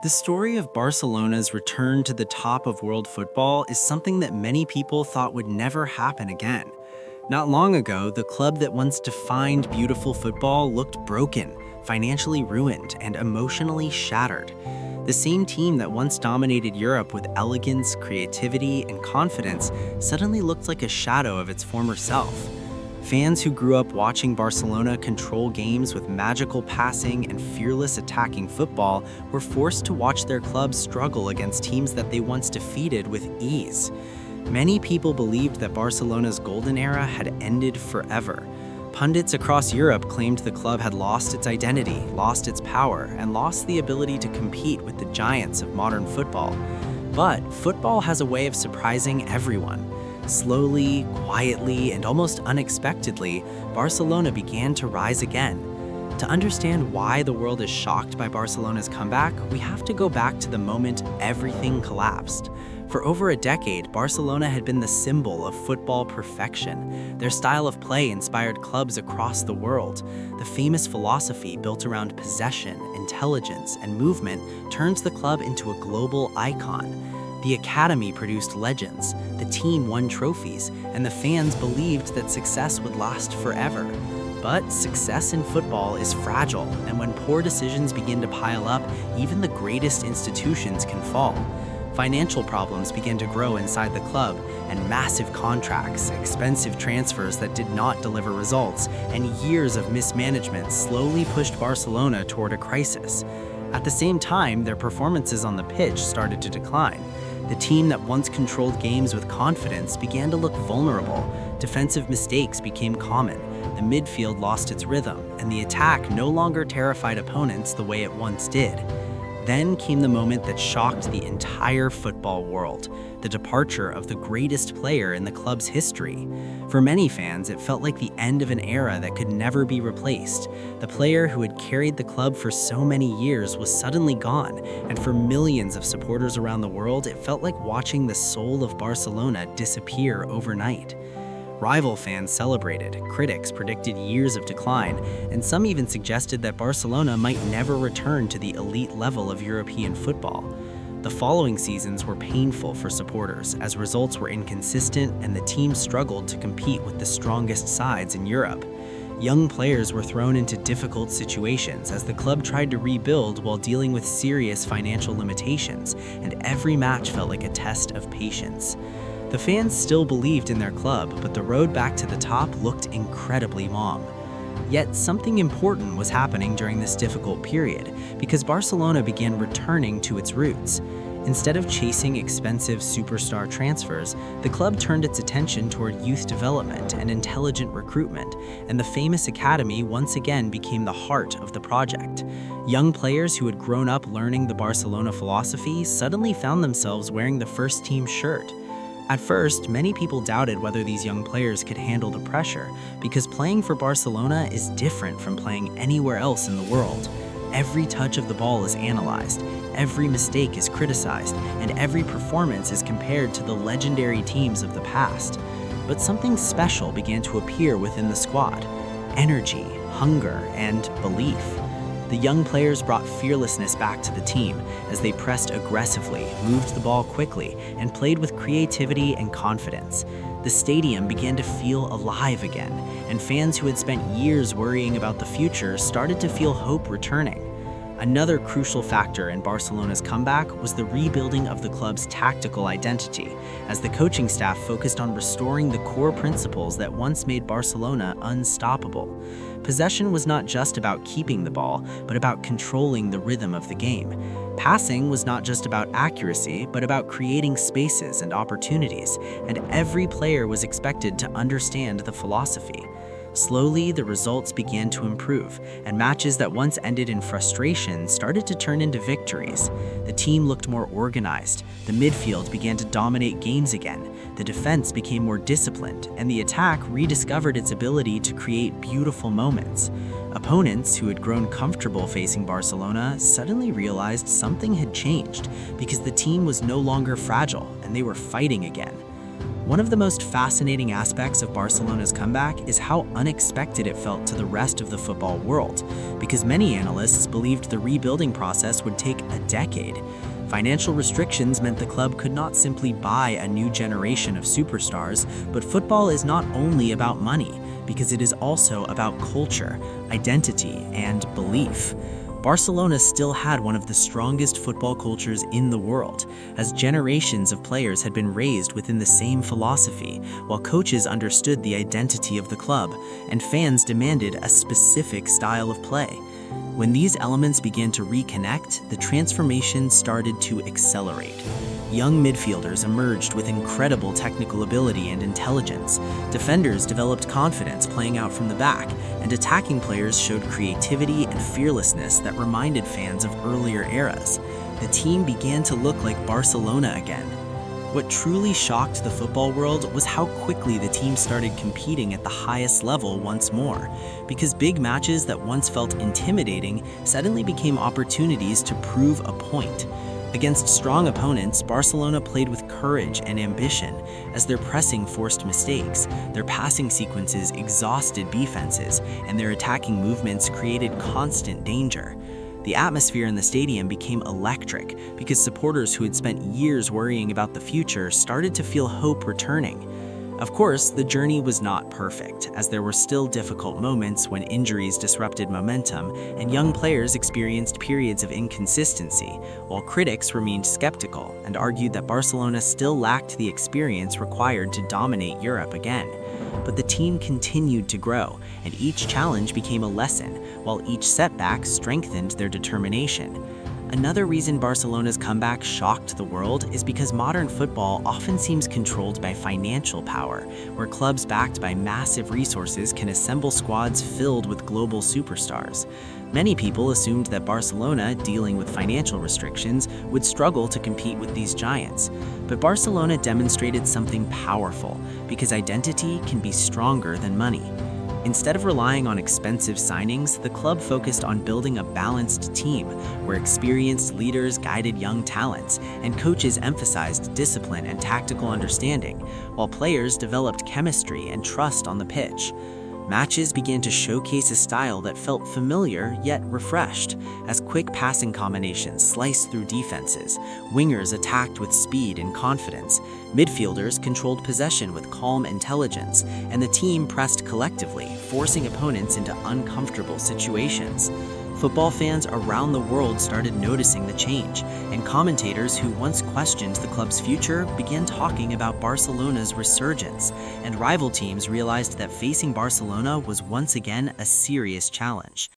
The story of Barcelona's return to the top of world football is something that many people thought would never happen again. Not long ago, the club that once defined beautiful football looked broken, financially ruined, and emotionally shattered. The same team that once dominated Europe with elegance, creativity, and confidence suddenly looked like a shadow of its former self. Fans who grew up watching Barcelona control games with magical passing and fearless attacking football were forced to watch their club struggle against teams that they once defeated with ease. Many people believed that Barcelona's golden era had ended forever. Pundits across Europe claimed the club had lost its identity, lost its power, and lost the ability to compete with the giants of modern football. But football has a way of surprising everyone. Slowly, quietly, and almost unexpectedly, Barcelona began to rise again. To understand why the world is shocked by Barcelona's comeback, we have to go back to the moment everything collapsed. For over a decade, Barcelona had been the symbol of football perfection. Their style of play inspired clubs across the world. The famous philosophy built around possession, intelligence, and movement turns the club into a global icon. The academy produced legends, the team won trophies, and the fans believed that success would last forever. But success in football is fragile, and when poor decisions begin to pile up, even the greatest institutions can fall. Financial problems began to grow inside the club, and massive contracts, expensive transfers that did not deliver results, and years of mismanagement slowly pushed Barcelona toward a crisis. At the same time, their performances on the pitch started to decline. The team that once controlled games with confidence began to look vulnerable. Defensive mistakes became common. The midfield lost its rhythm, and the attack no longer terrified opponents the way it once did. Then came the moment that shocked the entire football world, the departure of the greatest player in the club's history. For many fans, it felt like the end of an era that could never be replaced. The player who had carried the club for so many years was suddenly gone, and for millions of supporters around the world, it felt like watching the soul of Barcelona disappear overnight. Rival fans celebrated, critics predicted years of decline, and some even suggested that Barcelona might never return to the elite level of European football. The following seasons were painful for supporters, as results were inconsistent and the team struggled to compete with the strongest sides in Europe. Young players were thrown into difficult situations as the club tried to rebuild while dealing with serious financial limitations, and every match felt like a test of patience. The fans still believed in their club, but the road back to the top looked incredibly long. Yet something important was happening during this difficult period, because Barcelona began returning to its roots. Instead of chasing expensive superstar transfers, the club turned its attention toward youth development and intelligent recruitment, and the famous academy once again became the heart of the project. Young players who had grown up learning the Barcelona philosophy suddenly found themselves wearing the first-team shirt. At first, many people doubted whether these young players could handle the pressure, because playing for Barcelona is different from playing anywhere else in the world. Every touch of the ball is analyzed, every mistake is criticized, and every performance is compared to the legendary teams of the past. But something special began to appear within the squad: energy, hunger, and belief. The young players brought fearlessness back to the team as they pressed aggressively, moved the ball quickly, and played with creativity and confidence. The stadium began to feel alive again, and fans who had spent years worrying about the future started to feel hope returning. Another crucial factor in Barcelona's comeback was the rebuilding of the club's tactical identity, as the coaching staff focused on restoring the core principles that once made Barcelona unstoppable. Possession was not just about keeping the ball, but about controlling the rhythm of the game. Passing was not just about accuracy, but about creating spaces and opportunities, and every player was expected to understand the philosophy. Slowly, the results began to improve, and matches that once ended in frustration started to turn into victories. The team looked more organized, the midfield began to dominate games again, the defense became more disciplined, and the attack rediscovered its ability to create beautiful moments. Opponents who had grown comfortable facing Barcelona suddenly realized something had changed, because the team was no longer fragile and they were fighting again. One of the most fascinating aspects of Barcelona's comeback is how unexpected it felt to the rest of the football world, because many analysts believed the rebuilding process would take a decade. Financial restrictions meant the club could not simply buy a new generation of superstars, but football is not only about money, because it is also about culture, identity, and belief. Barcelona still had one of the strongest football cultures in the world, as generations of players had been raised within the same philosophy, while coaches understood the identity of the club, and fans demanded a specific style of play. When these elements began to reconnect, the transformation started to accelerate. Young midfielders emerged with incredible technical ability and intelligence. Defenders developed confidence playing out from the back, and attacking players showed creativity and fearlessness that reminded fans of earlier eras. The team began to look like Barcelona again. What truly shocked the football world was how quickly the team started competing at the highest level once more, because big matches that once felt intimidating suddenly became opportunities to prove a point. Against strong opponents, Barcelona played with courage and ambition, as their pressing forced mistakes, their passing sequences exhausted defenses, and their attacking movements created constant danger. The atmosphere in the stadium became electric because supporters who had spent years worrying about the future started to feel hope returning. Of course, the journey was not perfect, as there were still difficult moments when injuries disrupted momentum and young players experienced periods of inconsistency, while critics remained skeptical and argued that Barcelona still lacked the experience required to dominate Europe again. But the team continued to grow, and each challenge became a lesson, while each setback strengthened their determination. Another reason Barcelona's comeback shocked the world is because modern football often seems controlled by financial power, where clubs backed by massive resources can assemble squads filled with global superstars. Many people assumed that Barcelona, dealing with financial restrictions, would struggle to compete with these giants. But Barcelona demonstrated something powerful, because identity can be stronger than money. Instead of relying on expensive signings, the club focused on building a balanced team, where experienced leaders guided young talents, and coaches emphasized discipline and tactical understanding, while players developed chemistry and trust on the pitch. Matches began to showcase a style that felt familiar yet refreshed, as quick passing combinations sliced through defenses, wingers attacked with speed and confidence, midfielders controlled possession with calm intelligence, and the team pressed collectively, forcing opponents into uncomfortable situations. Football fans around the world started noticing the change, and commentators who once questioned the club's future began talking about Barcelona's resurgence, and rival teams realized that facing Barcelona was once again a serious challenge.